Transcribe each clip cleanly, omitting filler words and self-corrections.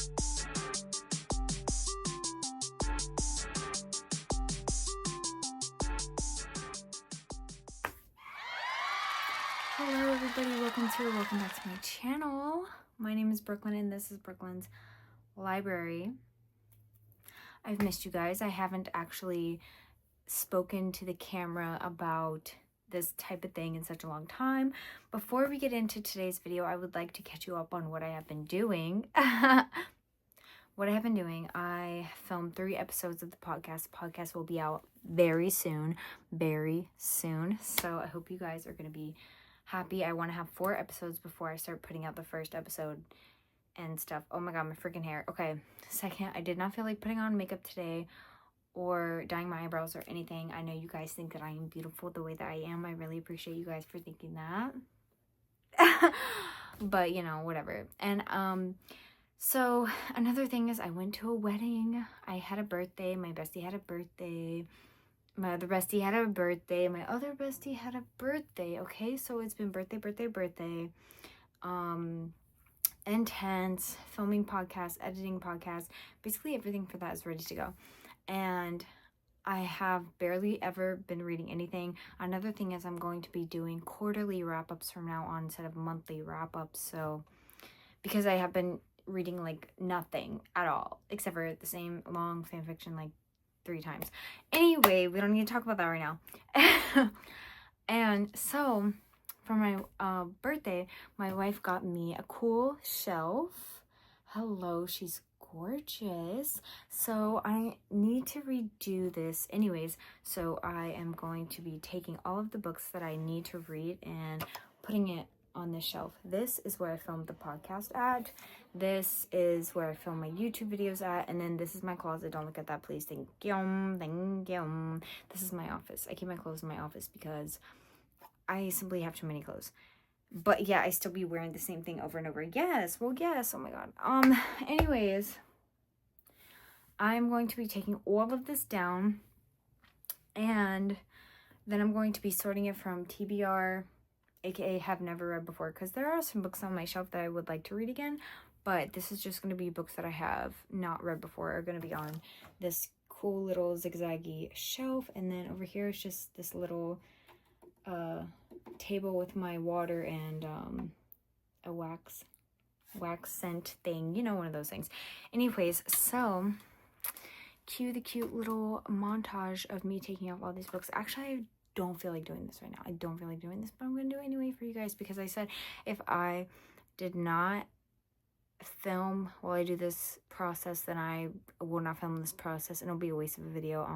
Hello everybody, welcome back to my channel. My name is Brooklyn and this is Brooklyn's Library. I've missed you guys. I haven't actually spoken to the camera about this type of thing in such a long time. Before we get into today's video, I would like to catch you up on what I have been doing. I filmed 3 episodes of the podcast. The podcast will be out very soon. So I hope you guys are going to be happy. I want to have 4 episodes before I start putting out the first episode and stuff. Oh my god, my freaking hair. Okay, second, I did not feel like putting on makeup today or dyeing my eyebrows or anything. I know you guys think that I am beautiful the way that I am. I really appreciate you guys for thinking that. But, you know, whatever. And, so another thing is I went to a wedding. I had a birthday. My bestie had a birthday. My other bestie had a birthday. My other bestie had a birthday. Okay, so it's been birthday. Intense, filming podcasts, editing podcasts. Basically everything for that is ready to go. And I have barely ever been reading anything. Another thing is I'm going to be doing quarterly wrap-ups from now on instead of monthly wrap-ups. So, because I have been reading like nothing at all, except for the same long fan fiction like 3 times. Anyway, we don't need to talk about that right now. And so for my birthday, my wife got me a cool shelf. Hello, she's gorgeous. So I need to redo this anyways. So I am going to be taking all of the books that I need to read and putting it on this shelf. This is where I filmed the podcast at. This is where I film my YouTube videos at. And then this is my closet. Don't look at that, please. Thank you. This is my office. I keep my clothes in my office because I simply have too many clothes. But yeah, I still be wearing the same thing over and over. Yes. Well, yes. Oh my god. Anyways, I'm going to be taking all of this down. And then I'm going to be sorting it from TBR, aka have never read before, because there are some books on my shelf that I would like to read again, but this is just going to be books that I have not read before are going to be on this cool little zigzaggy shelf. And then over here is just this little table with my water and a wax scent thing, you know, one of those things. Anyways, so cue the cute little montage of me taking out all these books. Actually, I don't feel like doing this right now. I don't feel like doing this, but I'm gonna do it anyway for you guys, because I said if I did not film while I do this process, then I will not film this process and it'll be a waste of a video.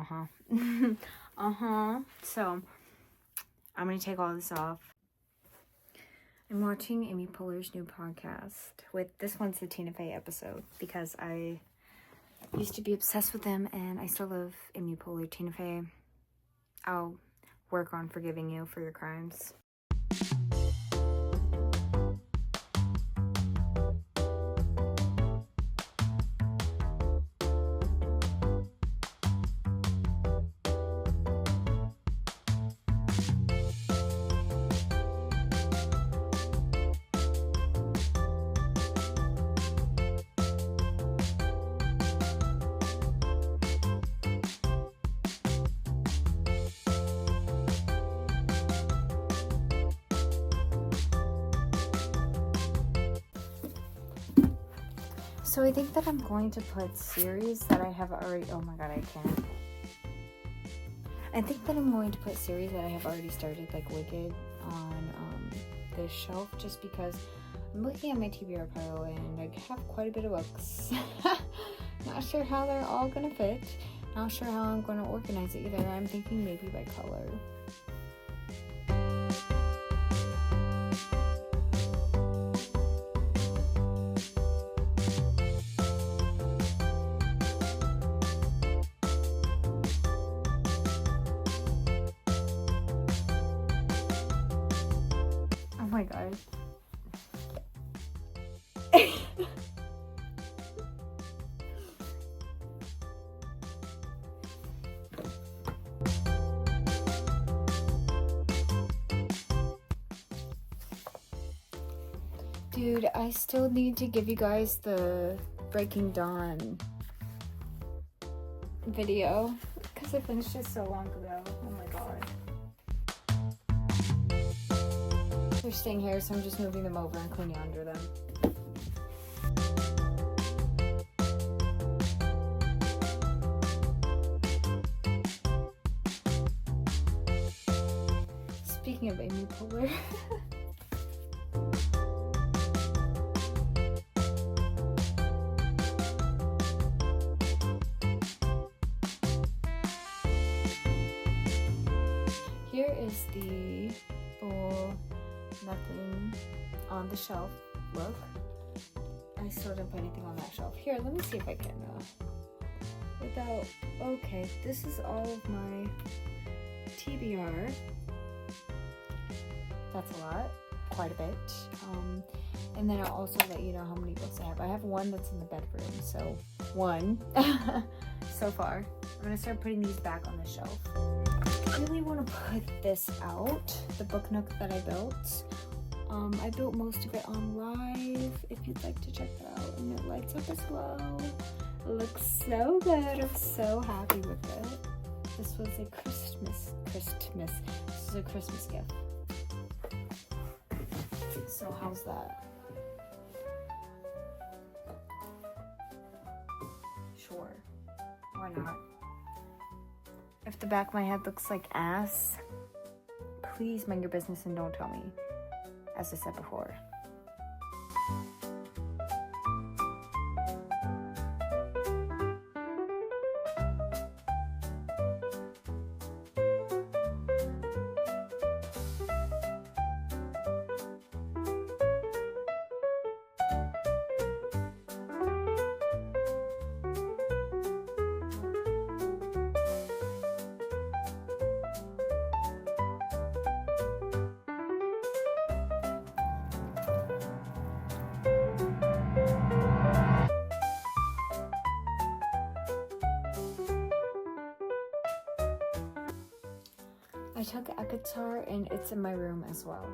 So I'm gonna take all this off. I'm watching Amy Poehler's new podcast. This one's the Tina Fey episode, because I used to be obsessed with them and I still love Amy Poehler. Tina Fey, I'll work on forgiving you for your crimes. So I think that I'm going to put series that I have already, oh my god, I can't. I think that I'm going to put series that I have already started, like Wicked, on this shelf, just because I'm looking at my TBR pile and I have quite a bit of books. Not sure how they're all gonna fit. Not sure how I'm gonna organize it either. I'm thinking maybe by color. Oh my god. Dude, I still need to give you guys the Breaking Dawn video because I finished it so long ago. Oh my god. They're staying here, so I'm just moving them over and cleaning under them. Speaking of Amy Poehler. Here is the full nothing on the shelf look. I still didn't put anything on that shelf. Here, let me see if I can without, okay, this is all of my TBR. That's a lot, quite a bit. And then I'll also let you know how many books I have. I have one that's in the bedroom, so one so far. I'm gonna start putting these back on the shelf. I really want to put this out, the book nook that I built. I built most of it on Live, if you'd like to check that out. And it lights up as well. It looks so good. I'm so happy with it. This was a Christmas. This is a Christmas gift. So how's that? Sure. Why not? If the back of my head looks like ass, please mind your business and don't tell me, as I said before. I took a guitar and it's in my room as well.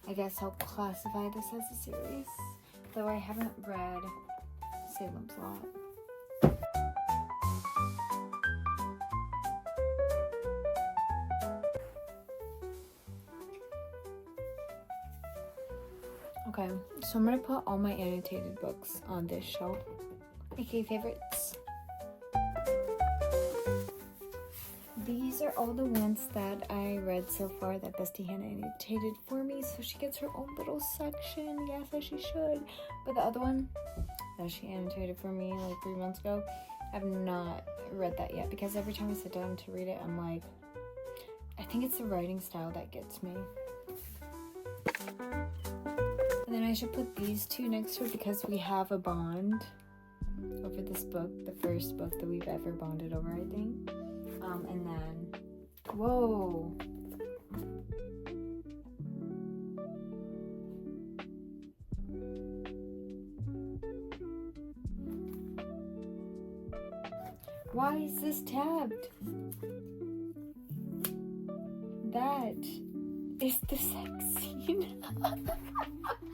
I guess I'll classify this as a series, though I haven't read Salem's Lot. Okay, so I'm gonna put all my annotated books on this shelf, aka favorites. These are all the ones that I read so far that Bestie Hannah annotated for me, so she gets her own little section. Yes, as she should. But the other one that she annotated for me like 3 months ago, I've not read that yet because every time I sit down to read it, I'm like, I think it's the writing style that gets me. And then I should put these two next to it because we have a bond over this book, the first book that we've ever bonded over, I think. And then, whoa. Why is this tabbed? That is the sex scene.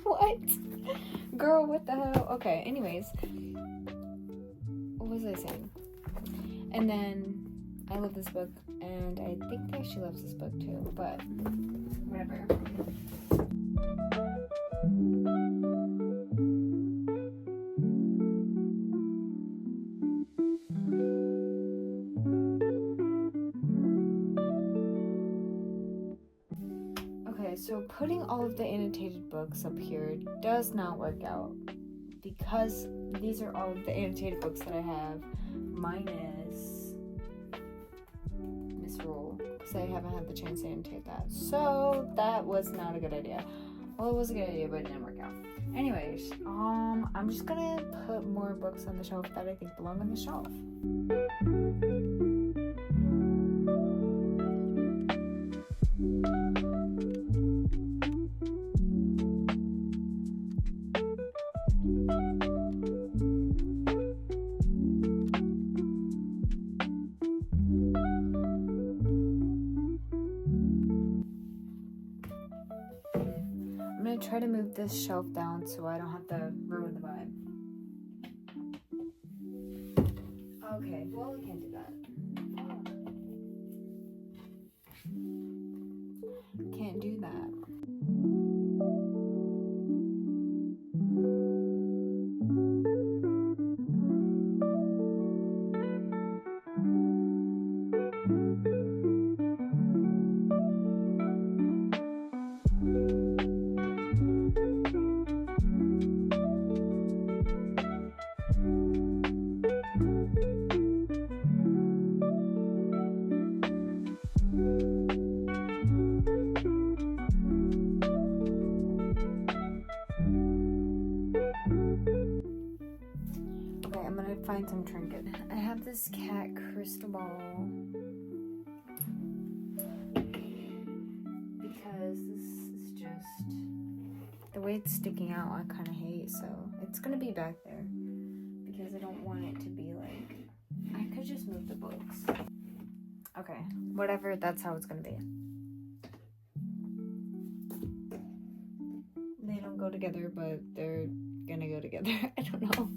What? Girl, what the hell? Okay, anyways. What was I saying? And then I love this book, and I think that she loves this book too, but whatever. Okay, so putting all of the annotated books up here does not work out because these are all of the annotated books that I have minus Rule, because I haven't had the chance to annotate that. So that was not a good idea. Well, it was a good idea, but it didn't work out. Anyways, I'm just gonna put more books on the shelf that I think belong on the shelf. gonna try to move this shelf down so I don't have to ruin the vibe. Okay, well, we can't do that. Can't do that. Find some trinket. I have this cat crystal ball because this is just the way it's sticking out. I kind of hate, so it's gonna be back there because I don't want it to be like. I could just move the books. Okay, whatever. That's how it's gonna be. They don't go together, but they're gonna go together. I don't know.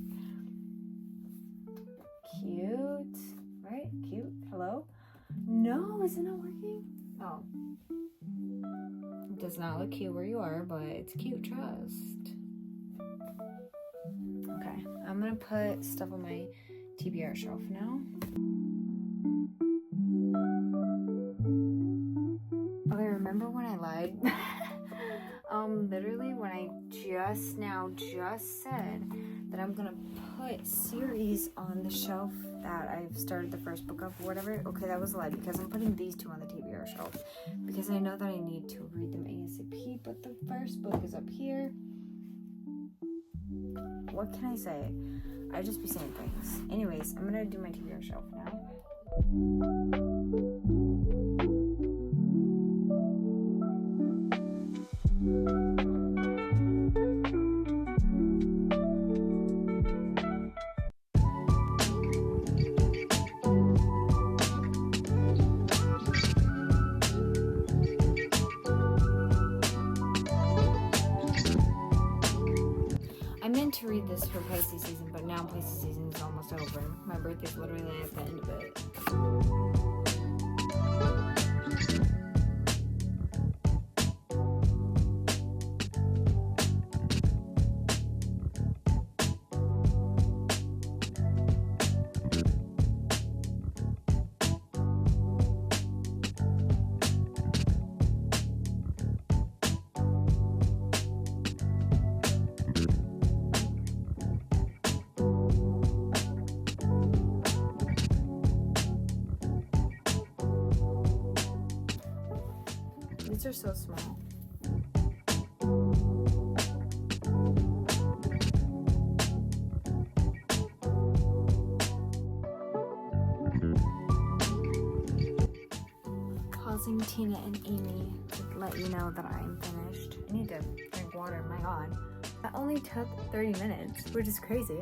Cute, right? Cute. Hello? No, is it not working? Oh. It does not look cute where you are, but it's cute, trust. Okay, I'm gonna put stuff on my TBR shelf now. Okay, remember when I lied? Literally when I just said that I'm gonna put series on the shelf that I've started the first book of, whatever. Okay, that was a lie because I'm putting these two on the TBR shelf because I know that I need to read them ASAP, but the first book is up here. What can I say? I just be saying things. Anyways, I'm gonna do my TBR shelf now. I meant to read this for Pisces season, but now Pisces season is almost over. My birthday's literally at the end of it. These are so small. Pausing Tina and Amy to let you know that I'm finished. I need to drink water, my god. That only took 30 minutes, which is crazy.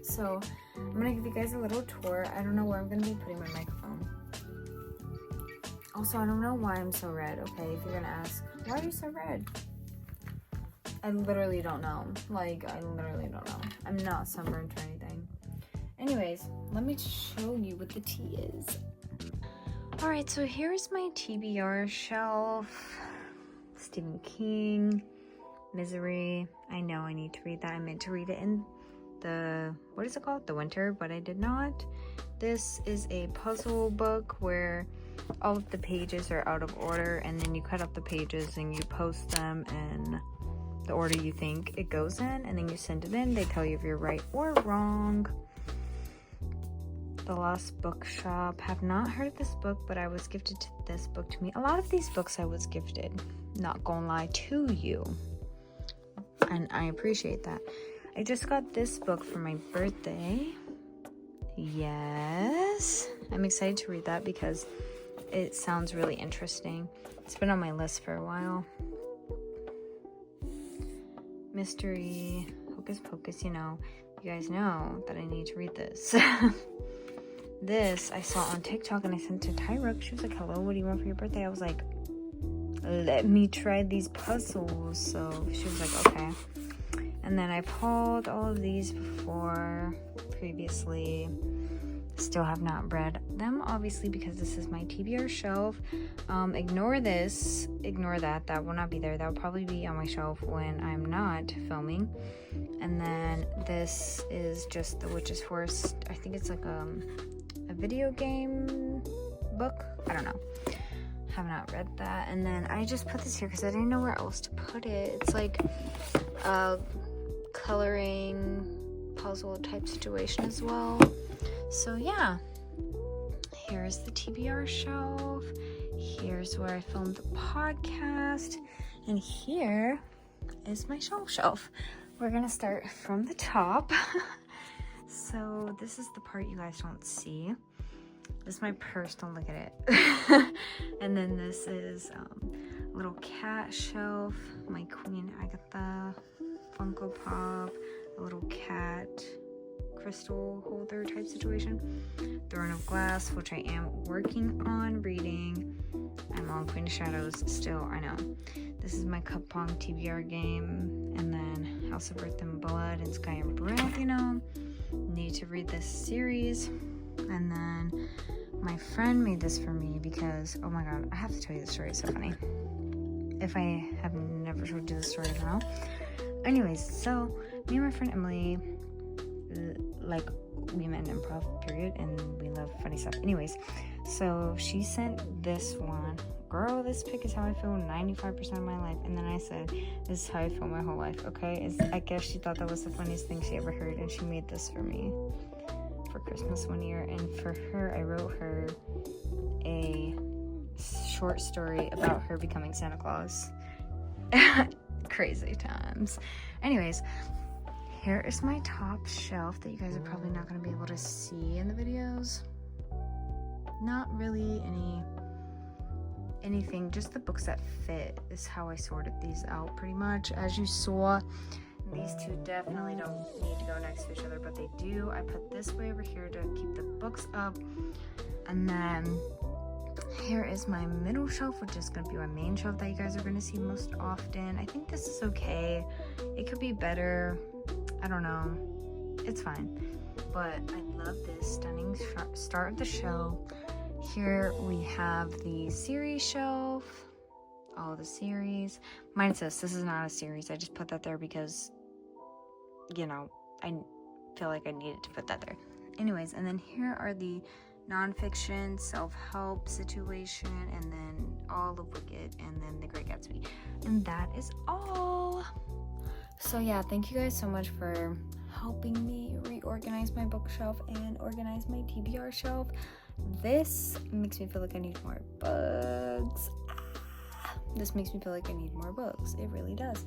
So, I'm gonna give you guys a little tour. I don't know where I'm gonna be putting my microphone. Also, I don't know why I'm so red, okay? If you're gonna ask, why are you so red? I literally don't know. I literally don't know. I'm not sunburned or anything. Anyways, let me show you what the tea is. Alright, so here's my TBR shelf. Stephen King, Misery. I know I need to read that. I meant to read it in the, what is it called? The winter, but I did not. This is a puzzle book where all of the pages are out of order, and then you cut up the pages and you post them in the order you think it goes in, and then you send it in. They tell you if you're right or wrong. The Lost Bookshop. Have not heard of this book, but I was gifted this book to me. A lot of these books I was gifted, not gonna lie to you, and I appreciate that. I just got this book for my birthday. Yes, I'm excited to read that because it sounds really interesting. It's been on my list for a while. Mystery, Hocus Pocus, you guys know that I need to read this. This I saw on TikTok and I sent to Tyra. She was like, hello, what do you want for your birthday? I was like, let me try these puzzles. So she was like, okay. And then I pulled all of these previously. Still have not read them, obviously, because this is my TBR shelf. Ignore this, ignore that will not be there. That will probably be on my shelf when I'm not filming. And then this is just The Witch's Forest. I think it's like a video game book. I don't know. Have not read that. And then I just put this here because I didn't know where else to put it. It's like a coloring puzzle type situation as well. So yeah, here's the TBR shelf. Here's where I filmed the podcast. And here is my shelf. We're gonna start from the top. So this is the part you guys don't see. This is my purse, don't look at it. And then this is a little cat shelf, my Queen Agatha Funko Pop, a little cat crystal holder type situation, Throne of Glass, which I am working on reading. I'm on Queen of Shadows still, I know. This is my Cup Pong TBR game, and then House of Earth and Blood and Sky and Breath, you know. Need to read this series. And then my friend made this for me because, oh my god, I have to tell you the story, it's so funny. If I have never told you the story now. Anyways, so me and my friend Emily, like, we met in improv, period, and we love funny stuff. Anyways, so she sent this one. Girl, this pic is how I feel 95% of my life. And then I said, this is how I feel my whole life, okay? I guess she thought that was the funniest thing she ever heard, and she made this for me for Christmas one year. And for her, I wrote her a short story about her becoming Santa Claus. Crazy times. Anyways, here is my top shelf that you guys are probably not going to be able to see in the videos. Not really anything, just the books that fit is how I sorted these out pretty much. As you saw, these two definitely don't need to go next to each other, but they do. I put this way over here to keep the books up. And then here is my middle shelf, which is going to be my main shelf that you guys are going to see most often. I think this is okay. It could be better. I don't know. It's fine. But I love this stunning start of the show. Here we have the series shelf. All the series. Minus this. This is not a series. I just put that there because, you know, I feel like I needed to put that there. Anyways, and then here are the nonfiction, self-help situation, and then all of Wicked, and then The Great Gatsby. And that is all. So yeah, thank you guys so much for helping me reorganize my bookshelf and organize my TBR shelf. This makes me feel like I need more books. This makes me feel like I need more books. It really does.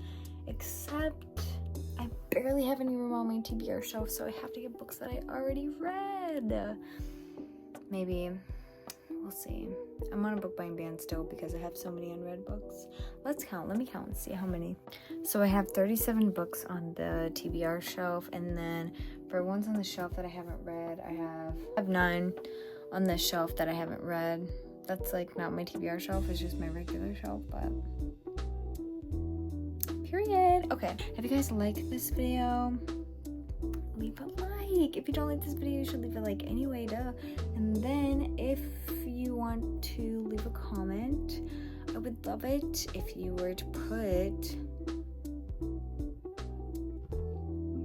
Except I barely have any room on my TBR shelf, so I have to get books that I already read. Maybe. We'll see. I'm on a book buying ban still because I have so many unread books. Let's count. Let me count and see how many. So I have 37 books on the TBR shelf, and then for ones on the shelf that I haven't read, I have 9 on this shelf that I haven't read. That's like not my TBR shelf, it's just my regular shelf, but period. Okay, if you guys like this video, leave a like. If you don't like this video, you should leave a like anyway, duh. And then if you want to leave a comment, I would love it if you were to put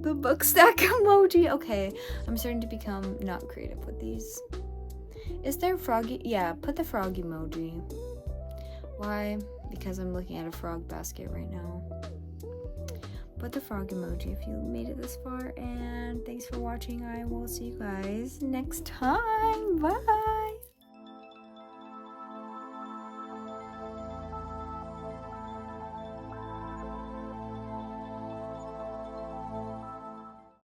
the book stack emoji. Okay, I'm starting to become not creative with these. Is there froggy? Yeah, put the frog emoji. Why? Because I'm looking at a frog basket right now. Put the frog emoji if you made it this far, and thanks for watching. I will see you guys next time. Bye.